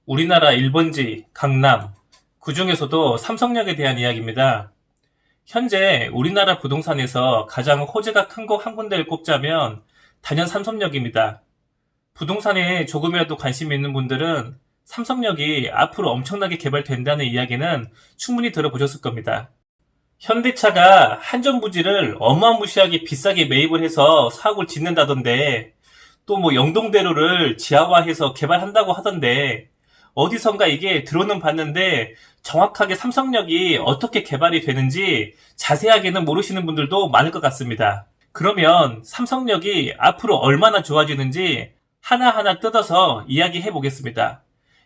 우리나라 1번지, 강남, 그 중에서도 삼성역에 대한 이야기입니다. 현재 우리나라 부동산에서 가장 호재가 큰 곳 한 군데를 꼽자면 단연 삼성역입니다. 부동산에 조금이라도 관심이 있는 분들은 삼성역이 앞으로 엄청나게 개발된다는 이야기는 충분히 들어보셨을 겁니다. 현대차가 한전 부지를 어마무시하게 비싸게 매입을 해서 사옥을 짓는다던데, 또 뭐 영동대로를 지하화해서 개발한다고 하던데, 어디선가 이게 들어는 봤는데 정확하게 삼성역이 어떻게 개발이 되는지 자세하게는 모르시는 분들도 많을 것 같습니다. 그러면 삼성역이 앞으로 얼마나 좋아지는지 하나하나 뜯어서 이야기해 보겠습니다.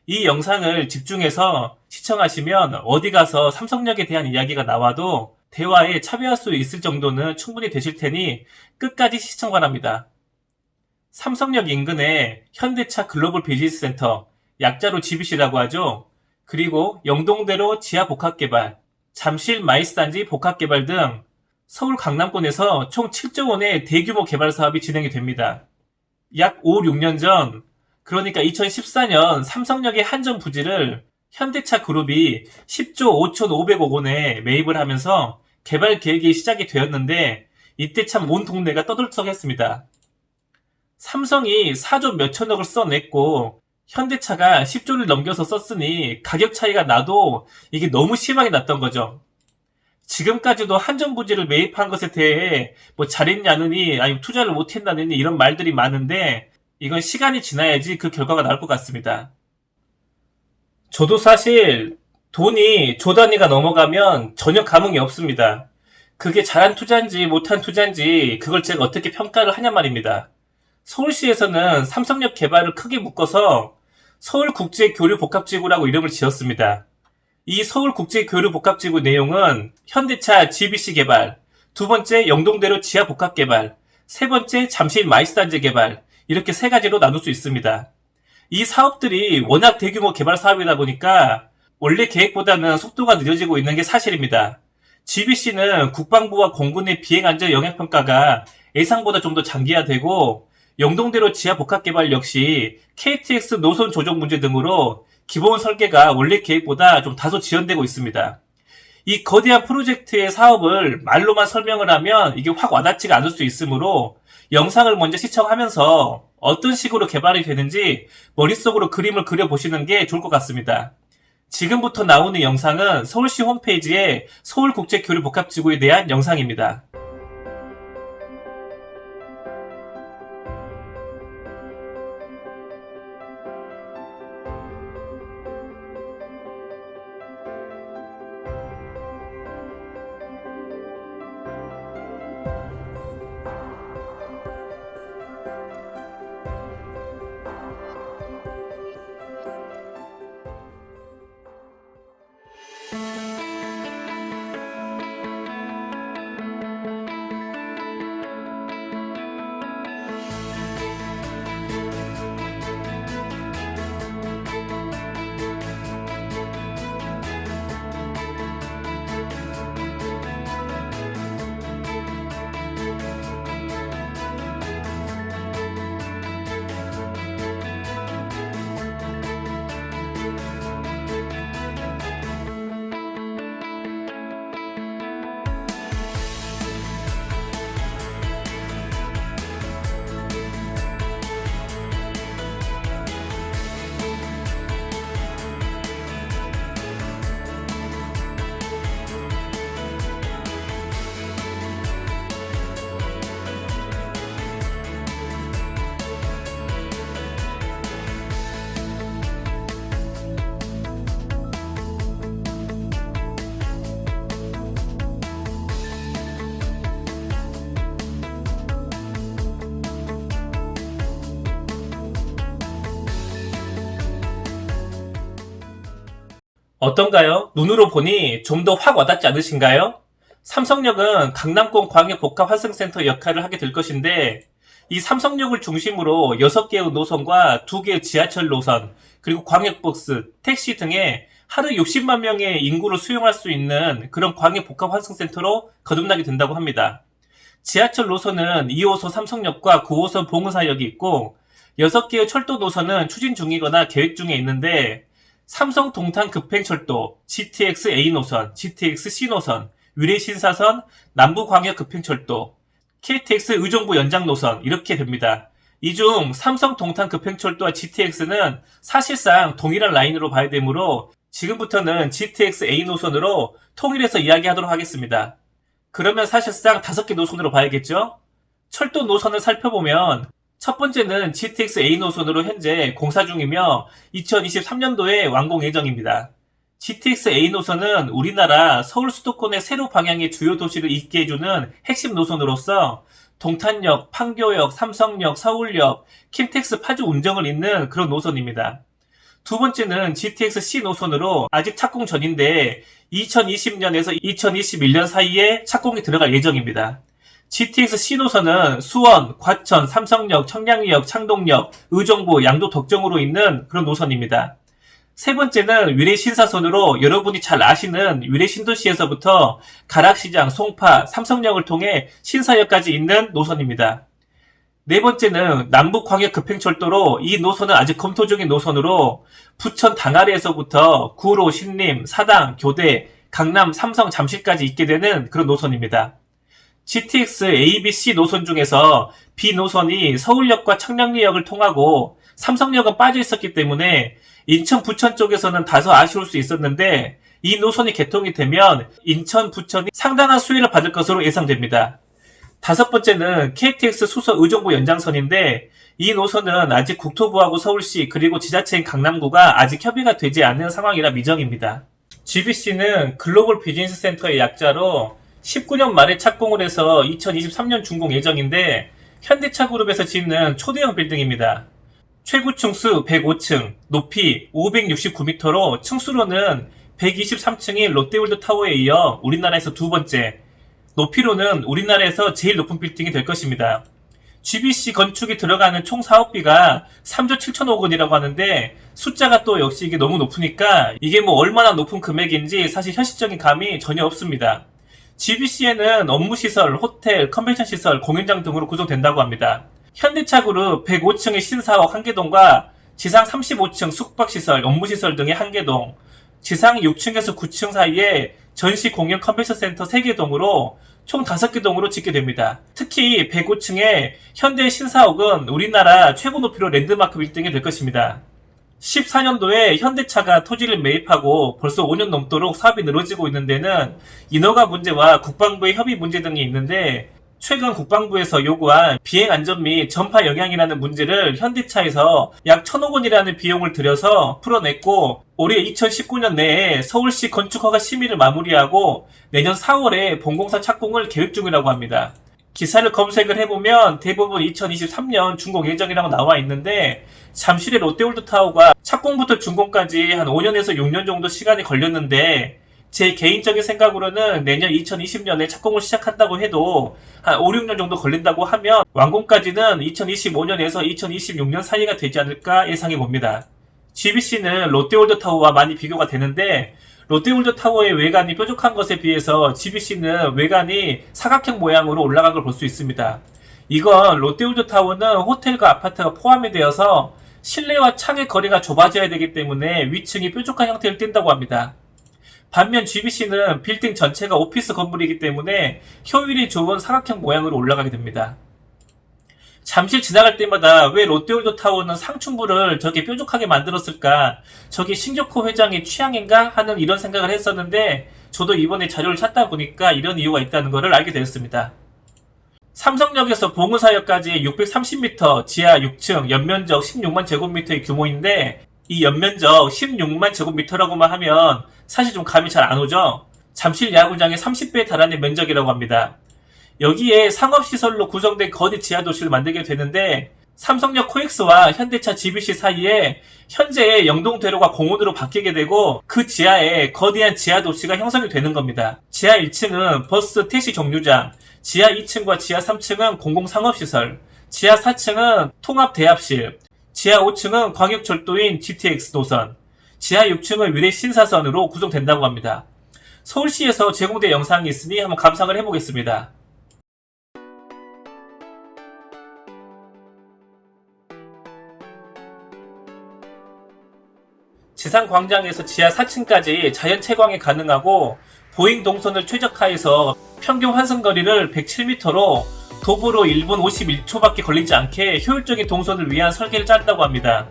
이 영상을 집중해서 시청하시면 어디 가서 삼성역에 대한 이야기가 나와도 대화에 참여할 수 있을 정도는 충분히 되실 테니 끝까지 시청 바랍니다. 삼성역 인근에 현대차 글로벌 비즈니스 센터, 약자로 GBC라고 하죠. 그리고 영동대로 지하 복합개발, 잠실 마이스단지 복합개발 등 서울 강남권에서 총 7조 원의 대규모 개발 사업이 진행이 됩니다. 약 5, 6년 전, 그러니까 2014년 삼성역의 한전 부지를 현대차 그룹이 10조 5,500억 원에 매입을 하면서 개발 계획이 시작이 되었는데 이때 참 온 동네가 떠들썩했습니다. 삼성이 4조 몇천억을 써냈고 현대차가 10조를 넘겨서 썼으니 가격 차이가 나도 이게 너무 심하게 났던 거죠. 지금까지도 한전 부지를 매입한 것에 대해 뭐 잘했냐느니 아니면 투자를 못했냐느니 이런 말들이 많은데 이건 시간이 지나야지 그 결과가 나올 것 같습니다. 저도 사실 돈이 조 단위가 넘어가면 전혀 감흥이 없습니다. 그게 잘한 투자인지 못한 투자인지 그걸 제가 어떻게 평가를 하냐 말입니다. 서울시에서는 삼성역 개발을 크게 묶어서 서울국제교류복합지구라고 이름을 지었습니다. 이 서울국제교류복합지구 내용은 현대차 GBC 개발, 두 번째 영동대로 지하복합개발, 세 번째 잠실 마이스단지 개발, 이렇게 세 가지로 나눌 수 있습니다. 이 사업들이 워낙 대규모 개발 사업이다 보니까 원래 계획보다는 속도가 늦어지고 있는 게 사실입니다. GBC는 국방부와 공군의 비행안전 영향평가가 예상보다 좀 더 장기화되고 영동대로 지하복합개발 역시 KTX 노선 조정 문제 등으로 기본 설계가 원래 계획보다 좀 다소 지연되고 있습니다. 이 거대한 프로젝트의 사업을 말로만 설명을 하면 이게 확 와닿지가 않을 수 있으므로 영상을 먼저 시청하면서 어떤 식으로 개발이 되는지 머릿속으로 그림을 그려보시는 게 좋을 것 같습니다. 지금부터 나오는 영상은 서울시 홈페이지에 서울국제교류복합지구에 대한 영상입니다. 어떤가요? 눈으로 보니 좀 더 확 와닿지 않으신가요? 삼성역은 강남권 광역복합환승센터 역할을 하게 될 것인데 이 삼성역을 중심으로 6개의 노선과 2개의 지하철 노선, 그리고 광역버스, 택시 등의 하루 60만 명의 인구를 수용할 수 있는 그런 광역복합환승센터로 거듭나게 된다고 합니다. 지하철 노선은 2호선 삼성역과 9호선 봉은사역이 있고 6개의 철도 노선은 추진 중이거나 계획 중에 있는데 삼성 동탄 급행철도, GTX A 노선, GTX C 노선, 위례 신사선, 남부광역 급행철도, KTX 의정부 연장 노선 이렇게 됩니다. 이 중 삼성 동탄 급행철도와 GTX는 사실상 동일한 라인으로 봐야 되므로 지금부터는 GTX A 노선으로 통일해서 이야기하도록 하겠습니다. 그러면 사실상 5개 노선으로 봐야겠죠? 철도 노선을 살펴보면 첫 번째는 GTX A 노선으로 현재 공사 중이며 2023년도에 완공 예정입니다. GTX A 노선은 우리나라 서울 수도권의 세로 방향의 주요 도시를 잇게 해주는 핵심 노선으로서 동탄역, 판교역, 삼성역, 서울역, 킨텍스 파주 운정을 잇는 그런 노선입니다. 두 번째는 GTX C 노선으로 아직 착공 전인데 2020년에서 2021년 사이에 착공이 들어갈 예정입니다. GTX C 노선은 수원, 과천, 삼성역, 청량리역, 창동역, 의정부, 양도 덕정으로 있는 그런 노선입니다. 세 번째는 위례 신사선으로 여러분이 잘 아시는 위례 신도시에서부터 가락시장, 송파, 삼성역을 통해 신사역까지 있는 노선입니다. 네 번째는 남북광역 급행철도로 이 노선은 아직 검토 중인 노선으로 부천 당아리에서부터 구로, 신림, 사당, 교대, 강남, 삼성, 잠실까지 있게 되는 그런 노선입니다. GTX A, B, C 노선 중에서 B 노선이 서울역과 청량리역을 통하고 삼성역은 빠져 있었기 때문에 인천, 부천 쪽에서는 다소 아쉬울 수 있었는데 이 노선이 개통이 되면 인천, 부천이 상당한 수혜를 받을 것으로 예상됩니다. 다섯 번째는 KTX 수서 의정부 연장선인데 이 노선은 아직 국토부하고 서울시 그리고 지자체인 강남구가 아직 협의가 되지 않은 상황이라 미정입니다. GBC는 글로벌 비즈니스 센터의 약자로 19년 말에 착공을 해서 2023년 준공 예정인데 현대차 그룹에서 짓는 초대형 빌딩입니다. 최고 층수 105층, 높이 569m로 층수로는 123층인 롯데월드 타워에 이어 우리나라에서 두 번째, 높이로는 우리나라에서 제일 높은 빌딩이 될 것입니다. GBC 건축이 들어가는 총 사업비가 3조 7천억 원이라고 하는데 숫자가 또 역시 이게 너무 높으니까 이게 뭐 얼마나 높은 금액인지 사실 현실적인 감이 전혀 없습니다. GBC에는 업무시설, 호텔, 컨벤션시설, 공연장 등으로 구성된다고 합니다. 현대차그룹 105층의 신사옥 1개동과 지상 35층 숙박시설, 업무시설 등의 1개동, 지상 6층에서 9층 사이에 전시 공연 컨벤션 센터 3개동으로 총 5개동으로 짓게 됩니다. 특히 105층의 현대 신사옥은 우리나라 최고 높이로 랜드마크 빌딩이 될 것입니다. 14년도에 현대차가 토지를 매입하고 벌써 5년 넘도록 사업이 늘어지고 있는 데는 인허가 문제와 국방부의 협의 문제 등이 있는데 최근 국방부에서 요구한 비행안전 및 전파 영향이라는 문제를 현대차에서 약 1,000억 원이라는 비용을 들여서 풀어냈고 올해 2019년 내에 서울시 건축허가 심의를 마무리하고 내년 4월에 본공사 착공을 계획 중이라고 합니다. 기사를 검색을 해보면 대부분 2023년 준공 예정이라고 나와 있는데 잠실의 롯데월드타워가 착공부터 준공까지 한 5년에서 6년 정도 시간이 걸렸는데 제 개인적인 생각으로는 내년 2020년에 착공을 시작한다고 해도 한 5, 6년 정도 걸린다고 하면 완공까지는 2025년에서 2026년 사이가 되지 않을까 예상해 봅니다. GBC는 롯데월드타워와 많이 비교가 되는데 롯데월드타워의 외관이 뾰족한 것에 비해서 GBC는 외관이 사각형 모양으로 올라간 걸 볼 수 있습니다. 이건 롯데월드타워는 호텔과 아파트가 포함이 되어서 실내와 창의 거리가 좁아져야 되기 때문에 위층이 뾰족한 형태를 띈다고 합니다. 반면 GBC는 빌딩 전체가 오피스 건물이기 때문에 효율이 좋은 사각형 모양으로 올라가게 됩니다. 잠실 지나갈 때마다 왜 롯데월드타워는 상층부를 저렇게 뾰족하게 만들었을까? 저게 신격호 회장의 취향인가? 하는 이런 생각을 했었는데 저도 이번에 자료를 찾다 보니까 이런 이유가 있다는 것을 알게 되었습니다. 삼성역에서 봉은사역까지 630m, 지하 6층, 연면적 16만 제곱미터의 규모인데 이 연면적 16만 제곱미터라고만 하면 사실 좀 감이 잘 안 오죠? 잠실 야구장의 30배에 달하는 면적이라고 합니다. 여기에 상업시설로 구성된 거대 지하도시를 만들게 되는데 삼성역 코엑스와 현대차 GBC 사이에 현재의 영동대로가 공원으로 바뀌게 되고 그 지하에 거대한 지하도시가 형성이 되는 겁니다. 지하 1층은 버스, 택시 정류장, 지하 2층과 지하 3층은 공공상업시설, 지하 4층은 통합대합실, 지하 5층은 광역철도인 GTX 노선, 지하 6층은 위례 신사선으로 구성된다고 합니다. 서울시에서 제공된 영상이 있으니 한번 감상을 해보겠습니다. 지상광장에서 지하 4층까지 자연 채광이 가능하고 보행 동선을 최적화해서 평균 환승거리를 107m로 도보로 1분 51초밖에 걸리지 않게 효율적인 동선을 위한 설계를 짰다고 합니다.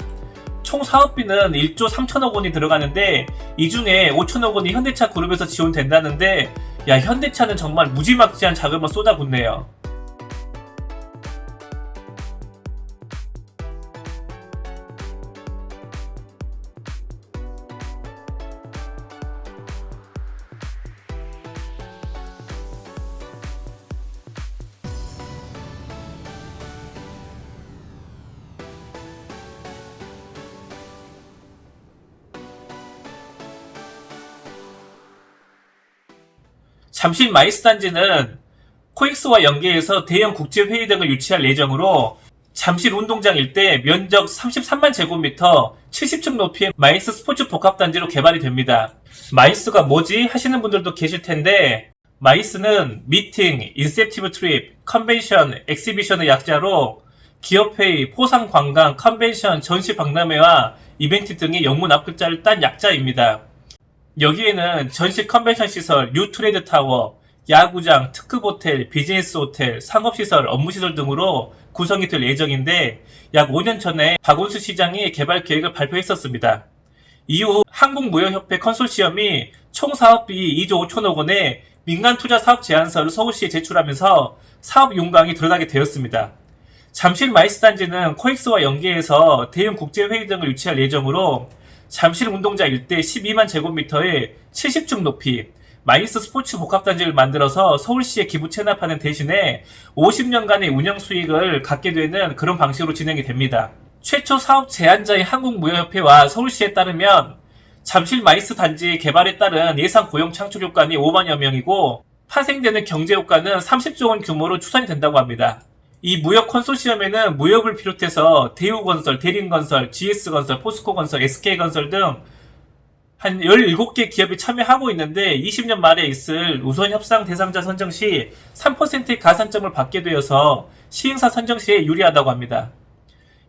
총 사업비는 1조 3천억 원이 들어가는데 이 중에 5천억 원이 현대차 그룹에서 지원된다는데 현대차는 정말 무지막지한 자금을 쏟아붓네요. 잠실 마이스 단지는 코엑스와 연계해서 대형 국제회의 등을 유치할 예정으로 잠실 운동장 일대 면적 33만 제곱미터 70층 높이의 마이스 스포츠 복합단지로 개발이 됩니다. 마이스가 뭐지? 하시는 분들도 계실 텐데 마이스는 미팅, 인셉티브 트립, 컨벤션, 엑시비션의 약자로 기업회의, 포상관광, 컨벤션, 전시박람회와 이벤트 등의 영문 앞글자를 딴 약자입니다. 여기에는 전시 컨벤션 시설, 뉴트레이드 타워, 야구장, 특급 호텔, 비즈니스 호텔, 상업시설, 업무시설 등으로 구성이 될 예정인데 약 5년 전에 박원순 시장이 개발 계획을 발표했었습니다. 이후 한국무역협회 컨소시엄이 총 사업비 2조 5천억 원의 민간투자 사업 제안서를 서울시에 제출하면서 사업 윤곽이 드러나게 되었습니다. 잠실 마이스 단지는 코엑스와 연계해서 대형 국제회의 등을 유치할 예정으로 잠실 운동장 일대 12만 제곱미터의 70층 높이 마이스 스포츠 복합단지를 만들어서 서울시에 기부 체납하는 대신에 50년간의 운영 수익을 갖게 되는 그런 방식으로 진행이 됩니다. 최초 사업 제안자인 한국무역협회와 서울시에 따르면 잠실 마이스 단지 개발에 따른 예상 고용 창출 효과는 5만여 명이고 파생되는 경제 효과는 30조 원 규모로 추산이 된다고 합니다. 이 무역 컨소시엄에는 무역을 비롯해서 대우건설, 대림건설, GS건설, 포스코건설, SK건설 등 한 17개 기업이 참여하고 있는데 20년 말에 있을 우선 협상 대상자 선정 시 3%의 가산점을 받게 되어서 시행사 선정 시에 유리하다고 합니다.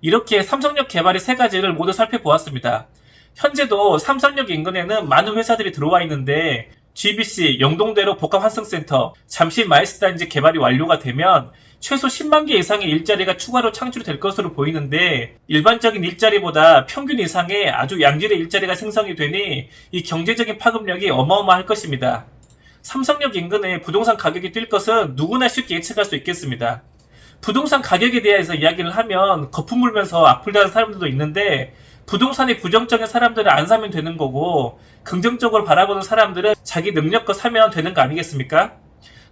이렇게 삼성역 개발의 세 가지를 모두 살펴보았습니다. 현재도 삼성역 인근에는 많은 회사들이 들어와 있는데 GBC, 영동대로 복합환승센터, 잠실 마이스 단지 개발이 완료가 되면 최소 10만 개 이상의 일자리가 추가로 창출될 것으로 보이는데 일반적인 일자리보다 평균 이상의 아주 양질의 일자리가 생성이 되니 이 경제적인 파급력이 어마어마할 것입니다. 삼성역 인근에 부동산 가격이 뛸 것은 누구나 쉽게 예측할 수 있겠습니다. 부동산 가격에 대해서 이야기를 하면 거품 물면서 악플다는 사람들도 있는데 부동산이 부정적인 사람들은 안 사면 되는 거고 긍정적으로 바라보는 사람들은 자기 능력껏 사면 되는 거 아니겠습니까?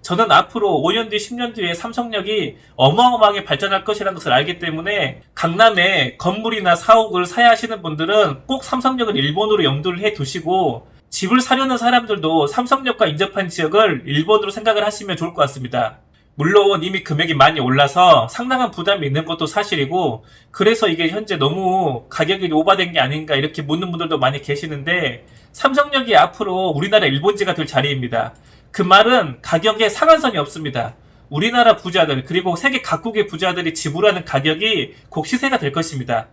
저는 앞으로 5년 뒤, 10년 뒤에 삼성역이 어마어마하게 발전할 것이라는 것을 알기 때문에 강남에 건물이나 사옥을 사야 하시는 분들은 꼭 삼성역을 일본으로 염두를 해 두시고 집을 사려는 사람들도 삼성역과 인접한 지역을 일본으로 생각을 하시면 좋을 것 같습니다. 물론 이미 금액이 많이 올라서 상당한 부담이 있는 것도 사실이고 그래서 이게 현재 너무 가격이 오바된 게 아닌가 이렇게 묻는 분들도 많이 계시는데 삼성역이 앞으로 우리나라 일본지가 될 자리입니다. 그 말은 가격에 상한선이 없습니다. 우리나라 부자들 그리고 세계 각국의 부자들이 지불하는 가격이 곧 시세가 될 것입니다.